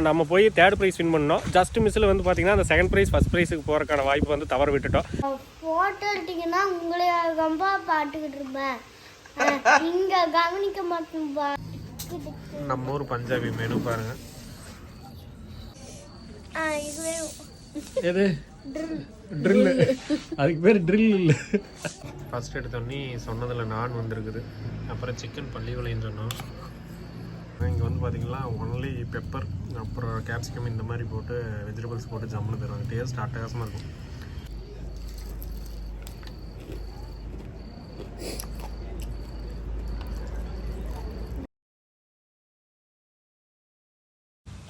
நம்ம போய் third prize win பண்ணோம். ஜஸ்ட் மிஸ்ஸில் வந்து பார்த்தீங்கன்னா அந்த செகண்ட் ப்ரைஸ் ஃபர்ஸ்ட் ப்ரைஸுக்கு போகிறக்கான வாய்ப்பு வந்து தவற விட்டுட்டோம். ஃபோட்டோ எடுத்தீங்கன்னா உங்களை ரொம்ப பாட்டுக்கிட்டு இருப்பேன், இங்கே கவனிக்க மாட்டேன்பா. நம்ம ஊர் பஞ்சாபி மெனு பாருங்க. எது ட்ரில்? அதுக்கு பேர் ட்ரில் இல்லை. ஃபர்ஸ்ட் எடுத்தோடனே சொன்னதில் நான் வந்திருக்குது. அப்புறம் சிக்கன் பள்ளி விளைன்னு சொன்னோம். இங்கே வந்து பார்த்தீங்கன்னா ஒன்லி பெப்பர் அப்புறம் கேப்சிகம் இந்த மாதிரி போட்டு வெஜிடபிள்ஸ் போட்டு ஜம்முன்னு தருவாங்க. டேஸ்ட் அட்டகாசமாக இருக்கும்.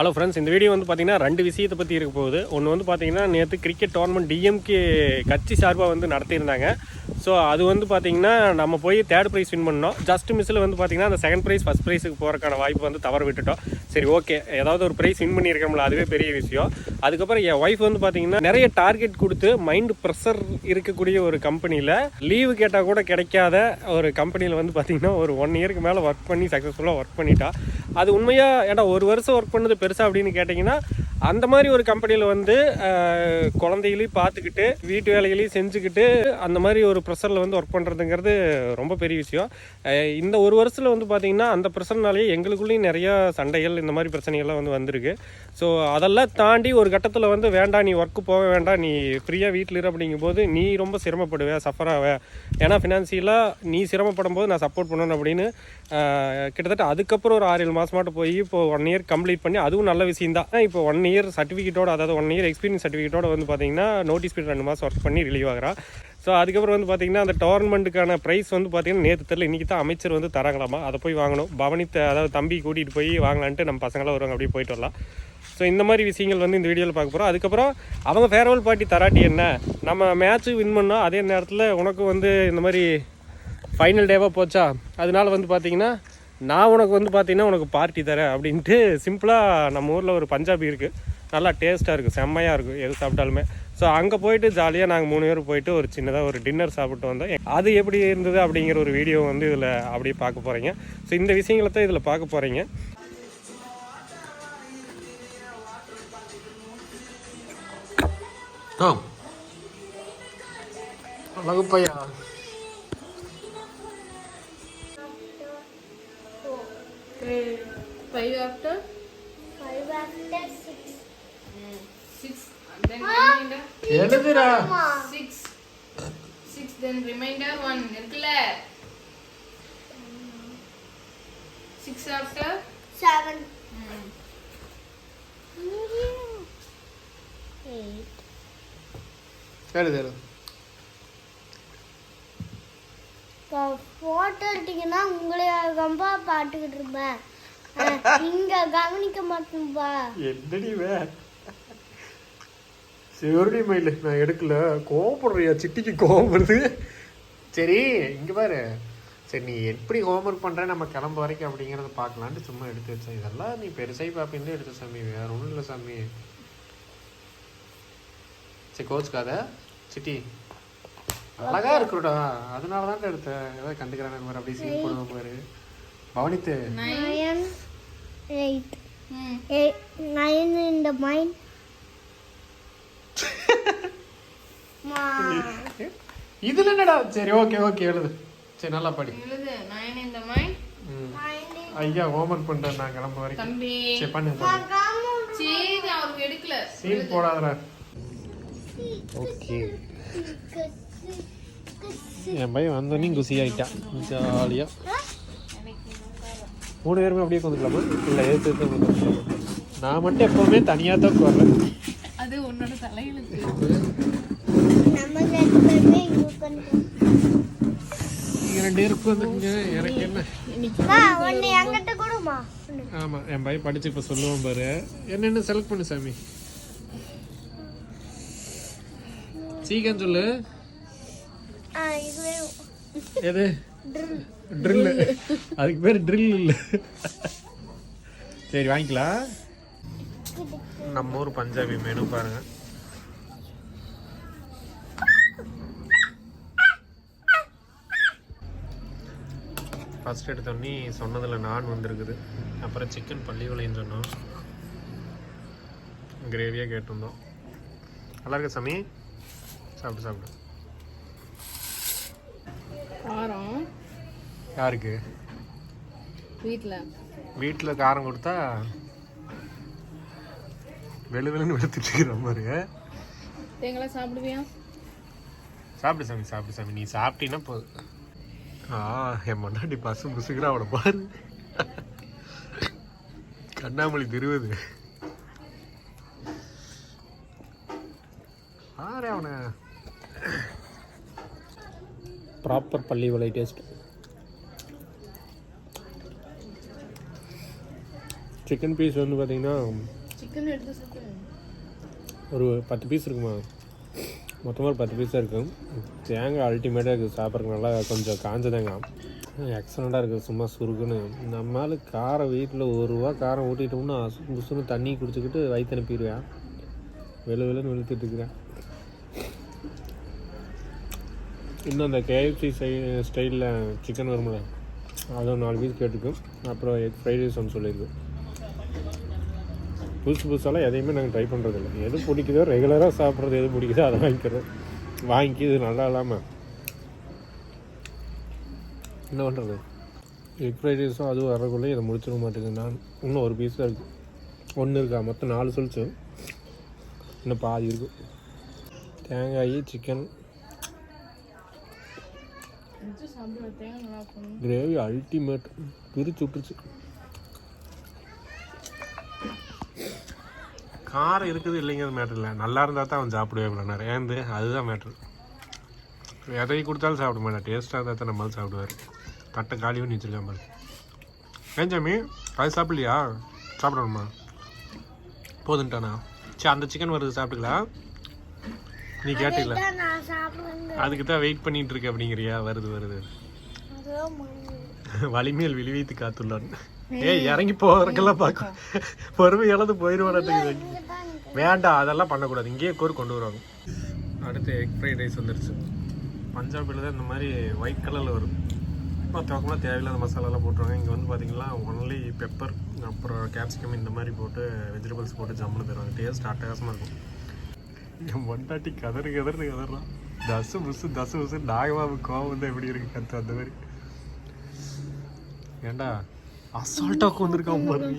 ஹலோ ஃப்ரெண்ட்ஸ், இந்த வீடியோ வந்து பார்த்தீங்கன்னா ரெண்டு விஷயத்தை பற்றி இருக்க போகுது. ஒன்று வந்து பார்த்தீங்கன்னா நேற்று கிரிக்கெட் டோர்னமெண்ட் டிஎம்கே கட்சி சார்பாக வந்து நடத்தியிருந்தாங்க. ஸோ அது வந்து பார்த்தீங்கன்னா நம்ம போய் தேர்ட் ப்ரைஸ் வின் பண்ணோம். ஜஸ்ட் மிஸ்ஸில் வந்து பார்த்தீங்கன்னா அந்த செகண்ட் ப்ரைஸ் ஃபஸ்ட் ப்ரைஸுக்கு போகிறக்கான வாய்ப்பு வந்து தவற விட்டுட்டோம். சரி, ஓகே, ஏதாவது ஒரு ப்ரைஸ் வின் பண்ணியிருக்கோம்ல, அதுவே பெரிய விஷயம். அதுக்கப்புறம் என் ஒய்ஃப் வந்து பார்த்தீங்கன்னா நிறைய டார்கெட் கொடுத்து மைண்ட் ப்ரெஷர் இருக்கக்கூடிய ஒரு கம்பெனியில் லீவு கேட்டால் கூட கிடைக்காத ஒரு கம்பெனியில் வந்து பார்த்தீங்கன்னா ஒரு 1 இயருக்கு மேலே ஒர்க் பண்ணி சக்ஸஸ்ஃபுல்லாக ஒர்க் பண்ணிட்டா. அது உண்மையாக ஏன்னா ஒரு வருஷம் ஒர்க் பண்ணது பெருசா அப்படின்னு கேட்டிங்கன்னா, அந்த மாதிரி ஒரு கம்பெனியில் வந்து குழந்தைகளையும் பார்த்துக்கிட்டு வீட்டு வேலைகளையும் செஞ்சுக்கிட்டு அந்த மாதிரி ஒரு ப்ரெஷரில் வந்து ஒர்க் பண்ணுறதுங்கிறது ரொம்ப பெரிய விஷயம். இந்த ஒரு வருஷத்தில் வந்து பார்த்திங்கன்னா அந்த ப்ரெஷர்னாலேயே எங்களுக்குள்ளேயும் நிறையா சண்டைகள் இந்த மாதிரி பிரச்சனைகள்லாம் வந்து வந்திருக்கு. ஸோ அதெல்லாம் தாண்டி ஒரு கட்டத்தில் வந்து வேண்டாம், நீ ஒர்க்கு போக வேண்டாம், நீ ஃப்ரீயாக வீட்டில் இரு அப்படிங்கும்போது நீ ரொம்ப சிரமப்படுவே, சஃபராக. ஏன்னா ஃபினான்சியலாக நீ சிரமப்படும் போது நான் சப்போர்ட் பண்ணணும் அப்படின்னு கிட்டத்தட்ட அதுக்கப்புறம் ஒரு 6-7 மாதமாட்டு போய் இப்போ 1 இயர் கம்ப்ளீட் பண்ணி, அதுவும் நல்ல விஷயம் தான். இப்போ 1 இயர் சர்டிஃபிகேட்டோட, அதாவது 1 இயர் எக்ஸ்பீரியன்ஸ் சர்டிஃபிகேட்டோட வந்து பார்த்தீங்கன்னா நோட்டீஸ் பீரியட் 2 மாதம் ஒர்க் பண்ணி ரிலீவ் ஆகிறா. ஸோ அதுக்கப்புறம் வந்து பார்த்தீங்கன்னா அந்த டோர்னமெண்ட்டுக்கான ப்ரைஸ் வந்து பார்த்தீங்கன்னா நேற்று தெரியல, இன்றைக்கி தான் அமைச்சர் வந்து தராங்களாமா. அதை போய் வாங்கணும். அதாவது தம்பி கூட்டிகிட்டு போய் வாங்கலான்ட்டு நம்ம பசங்களாம் வருவாங்க, அப்படியே போயிட்டு வரலாம். ஸோ இந்த மாதிரி விஷயங்கள் வந்து இந்த வீடியோவில் பார்க்க போகிறோம். அதுக்கப்புறம் அவங்க ஃபேர்வெல் பார்ட்டி தராட்டி என்ன, நம்ம மேட்ச்சு வின் பண்ணோம், அதே நேரத்தில் உனக்கு வந்து இந்த மாதிரி ஃபைனல் டேவாக போச்சா, அதனால வந்து பார்த்தீங்கன்னா நான் உனக்கு வந்து பார்த்தீங்கன்னா உனக்கு பார்ட்டி தரேன் அப்படின்ட்டு சிம்பிளாக நம்ம ஊரில் ஒரு பஞ்சாபி இருக்குது, நல்லா டேஸ்ட்டாக இருக்குது, செம்மையாக இருக்கும் எது சாப்பிட்டாலுமே. ஸோ அங்கே போயிட்டு ஜாலியாக நாங்கள் 3 பேர் போயிட்டு ஒரு சின்னதாக ஒரு டின்னர் சாப்பிட்டு வந்தோம். அது எப்படி இருந்தது அப்படிங்கிற ஒரு வீடியோ வந்து இதில் அப்படியே பார்க்க போகிறீங்க. ஸோ இந்த விஷயங்களை தான் இதில் பார்க்க போகிறீங்க. வகுப்பையா 5 after 6. 6 then remainder எழுதுடா 6 then remainder 1 இருக்குல 6 after 7. 8. எழுது. ஃபோட்டோ எடுத்தீங்கன்னா உங்களை ரொம்ப பாட்டுக்கிட்டு இருப்பேன், இங்கே கவனிக்க மாட்டேன்பா. என்னடி சரி மயில், நான் எடுக்கல, கோவப்படுறியா? சிட்டிக்கு கோவப்படுது. சரி இங்கே பாரு, சரி நீ எப்படி ஹோம்ஒர்க் பண்ணுற நம்ம கிளம்ப வரைக்கும் அப்படிங்கிறத பார்க்கலான்ட்டு சும்மா எடுத்து வச்சேன். இதெல்லாம் நீ பெருசாகி பார்ப்பீங்க எடுத்த சாமி, வேற ஒன்றும் இல்லை சாமி. சரி கோச்சுக்காத சிட்டி, அழகா இருக்குடா, அதனால தான் எடுத்தேன். ஏதாவது கண்டுக்கிறானு பாரு, அப்படியே சீன் போடுவோம் பாரு. பவனித்து 9 8 9 in the mind. இதுல என்னடா? சரி ஓகே ஓகே எழுது. சரி நல்லா படி. எழுது 9 in the mind. ஐயா ஹோம்வொர்க் பண்றேன் நான் கிளம்ப வரைக்கும். தம்பி சரி பண்ணு. சரி அவருக்கு எடுக்கல, சீன் போடாதடா. ஓகே, என் பையன் வந்தோடனே குசி ஆகிட்டான் ஜாலியா. 3 பேருமே அப்படியே உட்காந்துக்கலாமா? இல்லை எடுத்து நான் மட்டும் எப்பவுமே தனியாக தான் உட்கார்றேன். அது உன்னோட தலையிலுக்கு. நீங்கள் 2 பேரும் உட்காந்துங்க, எனக்கு என்ன. ஆமாம், என் பையன் படிச்சு இப்போ சொல்லுவான் பாரு. என்னென்ன செலக்ட் பண்ணு சாமி, சீக்கிரம் சொல்லு. எது ட்ரில்? அதுக்கு பேர் ட்ரில் இல்லை. சரி வாங்கிக்கலாம். நம்ம ஊர் பஞ்சாபி மெனு பாருங்க. ஃபர்ஸ்ட் எடுத்தோடனே சொன்னதில் நான் வந்திருக்குது. அப்புறம் சிக்கன் பள்ளி விளைன்னு சொன்னோம். கிரேவியாக கேட்டிருந்தோம். நல்லா இருக்கா சாமி? சாப்பிடு சாப்பிடு. காரம் யாருக்கு? வீட்டில் காரம் கொடுத்தா வெளுன்னு வெளுத்துட்டு இருக்கிற மாதிரி. தேங்காய் சாப்பிடுவியா? சாப்பிடு சாமி சாப்பிடு சாமி. நீ சாப்பிட்டீங்கன்னா போதும். என் மண்ணாடி பசு முசுக்கிறா அவனை பாரு. கண்ணாமொழி திருவது பாரு அவனை. ப்ராப்பர் பள்ளி வலை டேஸ்ட். சிக்கன் பீஸ் வந்து பார்த்தீங்கன்னா சிக்கன் எடுத்து சாப்பிடு. ஒரு 10 பீஸ் இருக்குமா? மொத்தமாக ஒரு 10 பீஸாக இருக்கும். தேங்காய் அல்டிமேட்டாக இருக்குது சாப்பிட்றதுக்கு. நல்லா கொஞ்சம் காஞ்ச தேங்காய் எக்ஸலண்ட்டாக இருக்குது. சும்மா சுருக்குன்னு நம்மளால காரம் வீட்டில் 1 ரூபா காரம் ஊட்டிட்டோம்னா புசுன்னு தண்ணி குடிச்சிக்கிட்டு வயிற்று அனுப்பிடுவேன். வெளுன்னு வெளுத்துட்டு இருக்கிறேன். இன்னும் அந்த KFC ஸ்டைலில் சிக்கன் வரும்ல, அதுவும் 4 பீஸ் கேட்டுக்கும். அப்புறம் எக் ஃப்ரைட் ரைஸ் ஒன்று சொல்லியிருக்கு. புதுசாலாம் எதையுமே நாங்கள் ட்ரை பண்ணுறதில்ல. எது பிடிக்குதோ ரெகுலராக சாப்பிட்றது, எது பிடிக்குதோ அதை வாங்கிக்கிறோம். வாங்கி இது நல்லா இல்லாமல் என்ன பண்ணுறது? எக் ஃப்ரைட் ரைஸும் அதுவும் வரக்குள்ளே இதை முடிச்சிட மாட்டேங்குது. நான் இன்னும் 1 பீஸ் தான் இருக்குது. 1 இருக்கா? மொத்தம் 4 சொல்லிச்சு. இன்னும் பாதி இருக்குது. தேங்காய் சிக்கன் கிரேவி அல்டிமேட். பிரிச்சு விட்டுருச்சு. காரம் இருக்குது இல்லைங்கிறது மேட்ரு இல்லை. நல்லா இருந்தால் தான் அவன் சாப்பிடுவேன். நிறையாந்து அதுதான் மேட்ரு. எதை கொடுத்தாலும் சாப்பிட மாட்டேன். டேஸ்ட்டாக இருந்தால் தான் நம்மளால் சாப்பிடுவார். தட்டை காலி பண்ணி வச்சுருக்கான் பாரு. ஏஞ்சாமி அது சாப்பிட்லையா? சாப்பிடணுமா? போதுன்ட்டானா? சரி அந்த சிக்கன் வருது சாப்பிட்டுக்கலாம். நீ கேட்டில அதுக்கு தான் வெயிட் பண்ணிட்டு இருக்க அப்படிங்கிறியா? வருது வலிமேல் விழிவைத்து காத்துள்ளான். இறங்கி போறதுக்கெல்லாம் பார்க்கும். பொறுமை இழந்து போயிடுவானு. வேண்டாம், அதெல்லாம் பண்ணக்கூடாது. இங்கேயே கொண்டு வருவாங்க. அடுத்து எக் ஃப்ரைட் ரைஸ் வந்துருச்சு. பஞ்சாபில் தான் இந்த மாதிரி ஒயிட் கலரில் வரும். மற்றவங்களாம் தேவையில்லாத மசாலாலாம் போட்டுருவாங்க. இங்கே வந்து பார்த்தீங்கன்னா ஒன்லி பெப்பர் அப்புறம் கேப்சிகம் இந்த மாதிரி போட்டு வெஜிடபிள்ஸ் போட்டு ஜம்முன்னு தருவாங்க. டேஸ்ட் அட்டகாசமாக இருக்கும். என் பொண்டாட்டி கதறான். தசு புசு நாகபாபு கோவம் வந்து எப்படி இருக்கு கற்று அந்த மாதிரி. ஏண்டா அசால்ட்டாக வந்திருக்கோம் பாருங்க.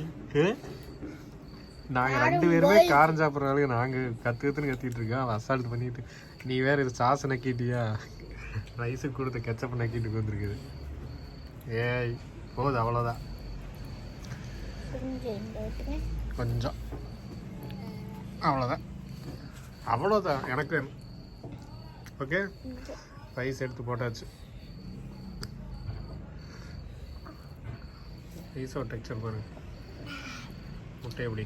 நாங்கள் 2 பேருமே காரம் சாப்பிட்றாங்க. நாங்கள் கற்றுன்னு கத்திட்டு இருக்கோம். அவன் அசால்ட் பண்ணிட்டு நீ வேற இது சாஸ் நக்கிட்டியா? ரைஸுக்கு கொடுத்த கெச்சப் நக்கிட்டு வந்துருக்குது. ஏய் போகுது அவ்வளோதான். கொஞ்சம் அவ்வளோதான் எனக்கு வேணும். ஓகே ரைஸ் எடுத்து போட்டாச்சு. ரைஸோட டெக்ஸ்சர் பாருங்க. முட்டை எப்படி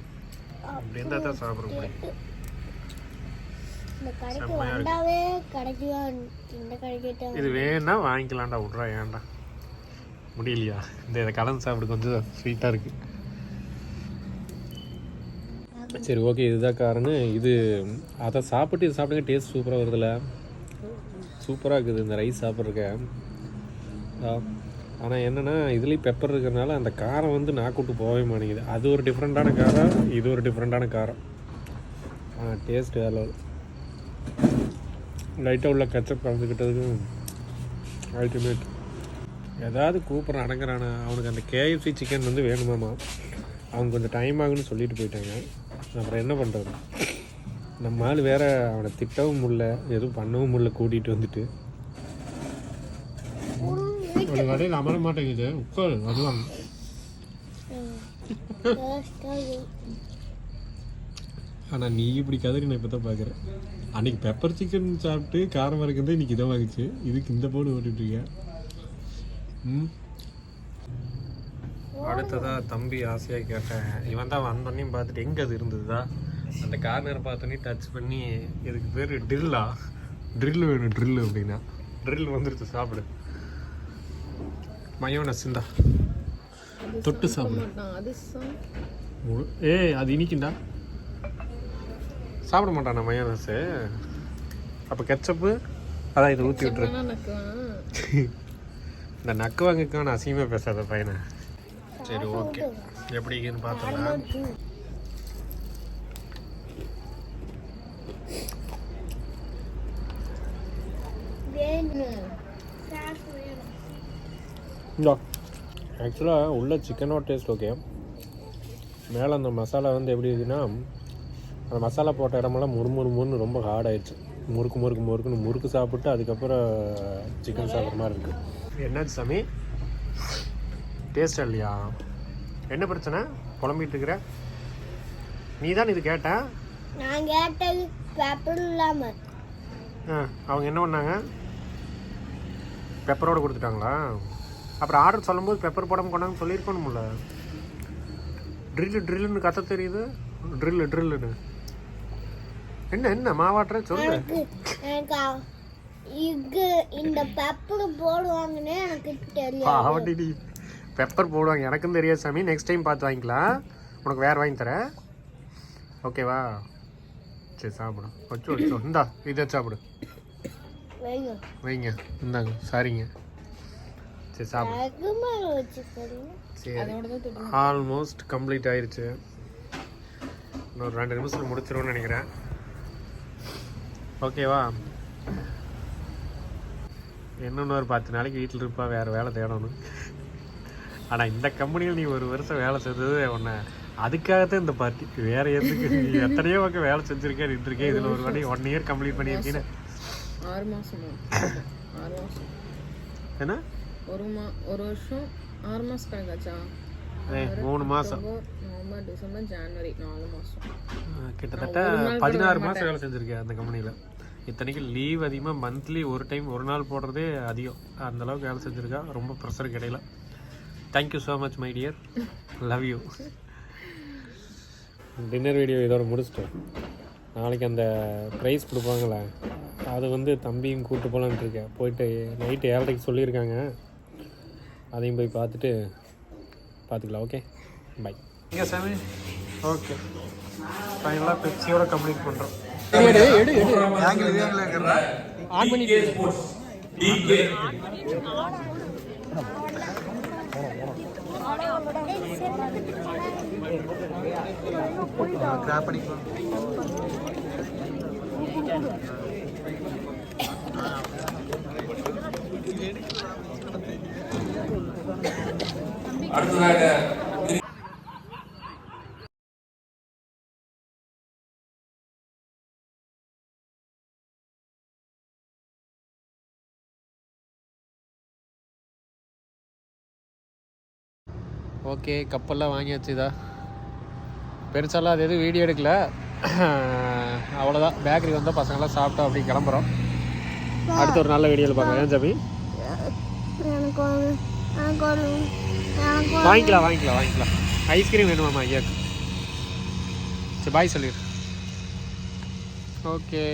இப்படி இருந்தால் தான் சாப்பிட முடியும். இது வேணா வாங்கிக்கலாம்டா. விட்றா ஏன்டா முடியலையா? இதை கலந்து சாப்பிடு. கொஞ்சம் ஸ்வீட்டாக இருக்குது. சரி ஓகே இதுதான் காரணம். இது அதை சாப்பிட்டு இது சாப்பிடுங்க. டேஸ்ட் சூப்பராக வருதுல்ல, சூப்பராக இருக்குது இந்த ரைஸ் சாப்பிட்றதுக்கு. ஆனால் என்னென்னா இதுலேயும் பெப்பர் இருக்கிறதுனால அந்த காரம் வந்து நாக்கூட்டு போகவே மாட்டேங்குது. அது ஒரு டிஃப்ரெண்ட்டான காரம், இது ஒரு டிஃப்ரெண்ட்டான காரம். டேஸ்ட் வேலை லைட்டாக உள்ள கச்சப் கலந்துக்கிட்டதுக்கும் அல்டிமேட். ஏதாவது கூப்பிட்றான் அடங்குறானா? அவனுக்கு அந்த KFC சிக்கன் வந்து வேணுமாமா. அவங்க கொஞ்சம் டைம் ஆகுன்னு சொல்லிட்டு போயிட்டாங்க. அப்புறம் என்ன பண்ணுறது? நம்ம ஆள் வேறு அவனை திட்டவும் முடியல, எதுவும் பண்ணவும் முடியல. கூட்டிகிட்டு வந்துட்டு ஒரு கடையில் அமர மாட்டேங்குது. உட்காரு வருவாங்க. ஆனால் நீ இப்படி கதறி நான் இப்போ தான் பார்க்குறேன். அன்றைக்கி பெப்பர் சிக்கன் சாப்பிட்டு காரம் வரைக்கும் இன்றைக்கி இதை வாங்கிச்சு. இதுக்கு இந்த போடு ஓட்டிகிட்ருக்கேன். அடுத்ததாக தம்பி ஆசையாக கேட்டேன். இவன் தான் வந்தோடனே பார்த்துட்டு எங்கே அது இருந்ததுதா அந்த கார்னர் பார்த்தோன்னே டச் பண்ணி இதுக்கு பேர் ட்ரில் வேணும் ட்ரில் அப்படின்னா ட்ரில் வந்துருச்சு. சாப்பிடு மயோனஸ் இந்தா தொட்டு சாப்பிடு. அது இனிக்குண்டா. சாப்பிட மாட்டானா மயோனஸு? அப்போ கெச்சப்பு அதான் இதை ஊற்றி விட்டுரு. இந்த நக்கு வாங்கிக்கான அசிங்கமாக பேசாத பையனை. சரி ஓகே எப்படின்னு பார்த்தோம்னா இந்த ஆக்சுவலாக உள்ள சிக்கனோட டேஸ்ட் ஓகே. மேலே அந்த மசாலா வந்து எப்படி இருக்குன்னா, அந்த மசாலா போட்ட இடமெல்லாம் முறுமுறுன்னு ரொம்ப ஹார்ட் ஆயிடுச்சு. முறுக்குன்னு முறுக்கு சாப்பிட்டு அதுக்கப்புறம் சிக்கன் சாப்பிட்ற மாதிரி இருக்குது. என்னாச்சு சாமி, டேஸ்ட் இல்லையா? என்ன பிரச்சனை புலம்பிட்டு இருக்கிற? நீ தான் இது கேட்ட. நான் கேட்டது பெப்பர் இல்லாம. அவங்க என்ன பண்ணாங்க? பெப்பரோடு கொடுத்துட்டாங்களா? அப்புறம் ஆர்டர் சொல்லும்போது பெப்பர் போடாமல் கொண்டாங்க சொல்லியிருக்கணும்ல. ட்ரில்லுன்னு கத்த தெரியுது. ட்ரில்லுன்னு என்ன மாவாட்டுற சொல்லு. எனக்கு இந்த பெப்பர் போடுவாங்கன்னு எனக்கு தெரியாது. பெப்பர் போடுவாங்க எனக்கும் தெரியாது சாமி. நெக்ஸ்ட் டைம் பார்த்து வாங்கிக்கலாம். உனக்கு வேறு வாங்கி தரேன், ஓகேவா? சரி சாப்பிடு. வச்சு இந்தா இதை சாப்பிடு. வைங்க இந்தாங்க. சரிங்க, சரி சாப்பிடு. சரி, ஆல்மோஸ்ட் கம்ப்ளீட் ஆயிடுச்சு. இன்னொரு 2 நிமிஷத்தில் முடிச்சிருவோன்னு நினைக்கிறேன், ஓகேவா? இன்னொன்று ஒரு 10 நாளைக்கு வீட்டில் இருப்பா, வேறு வேலை தேடணும். ஆனால் இந்த கம்பெனியில் நீ 1 வருஷம் வேலை செஞ்சது உன்னை அதுக்காகத்தான் இந்த பார்ட்டி, வேறு எதுக்கு? நீ எத்தனையோ பக்கம் வேலை செஞ்சுருக்கேன், நின்றுருக்கேன். இதில் ஒரு வாட்டி 1 இயர் கம்ப்ளீட் பண்ணியிருக்கீன்னு. 6 மாதம் என்ன 1 வருஷம் 6 மாதம் கணக்காச்சா? 3 மாதம், நவம்பர், டிசம்பர், ஜனவரி 4 மாதம். கிட்டத்தட்ட 16 மாதம் வேலை செஞ்சுருக்கேன் அந்த கம்பெனியில். இத்தனைக்கு லீவ் அதிகமாக, மந்த்லி ஒரு நாள் போடுறதே அதிகம். அந்தளவுக்கு வேலை செஞ்சுருக்கா. ரொம்ப ப்ரெஷர் கிடையில. Thank you so much my dear, love you. Dinner video இதோட முடிச்சிட்டோம். நாளைக்கு அந்த ப்ரைஸ் கொடுப்பாங்களே, அது வந்து தம்பியும் கூப்பிட்டு போகலான்ட்டு இருக்கேன். போயிட்டு நைட்டு 7:30 சொல்லியிருக்காங்க. அதையும் போய் பார்த்துட்டு பார்த்துக்கலாம். Okay, bye. இங்கே சாமி, ஓகே, ஃபைனலாக பெப்சியோட கம்ப்ளீட் பண்ணுறோம். ஆன் பண்ணிட்டு கிராப் பண்ணிக்கலாம். அடுத்ததாக ஓகே, கப்பல்லாம் வாங்கியாச்சு. இதா பெருசாலாம் அது எதுவும் வீடியோ எடுக்கல, அவ்வளோதான். பேக்கரி வந்தால் பசங்களாம் சாப்பிட்டோம், அப்படி கிளம்புறோம். அடுத்த ஒரு நல்ல வீடியோவில் பார்க்கலாம். ஏன் ஜபி? வாங்கிக்கலாம். ஐஸ்கிரீம் வேணுமாம்மா ஐயாக்கு? சரி, பாய் சொல்லிடு. ஓகே.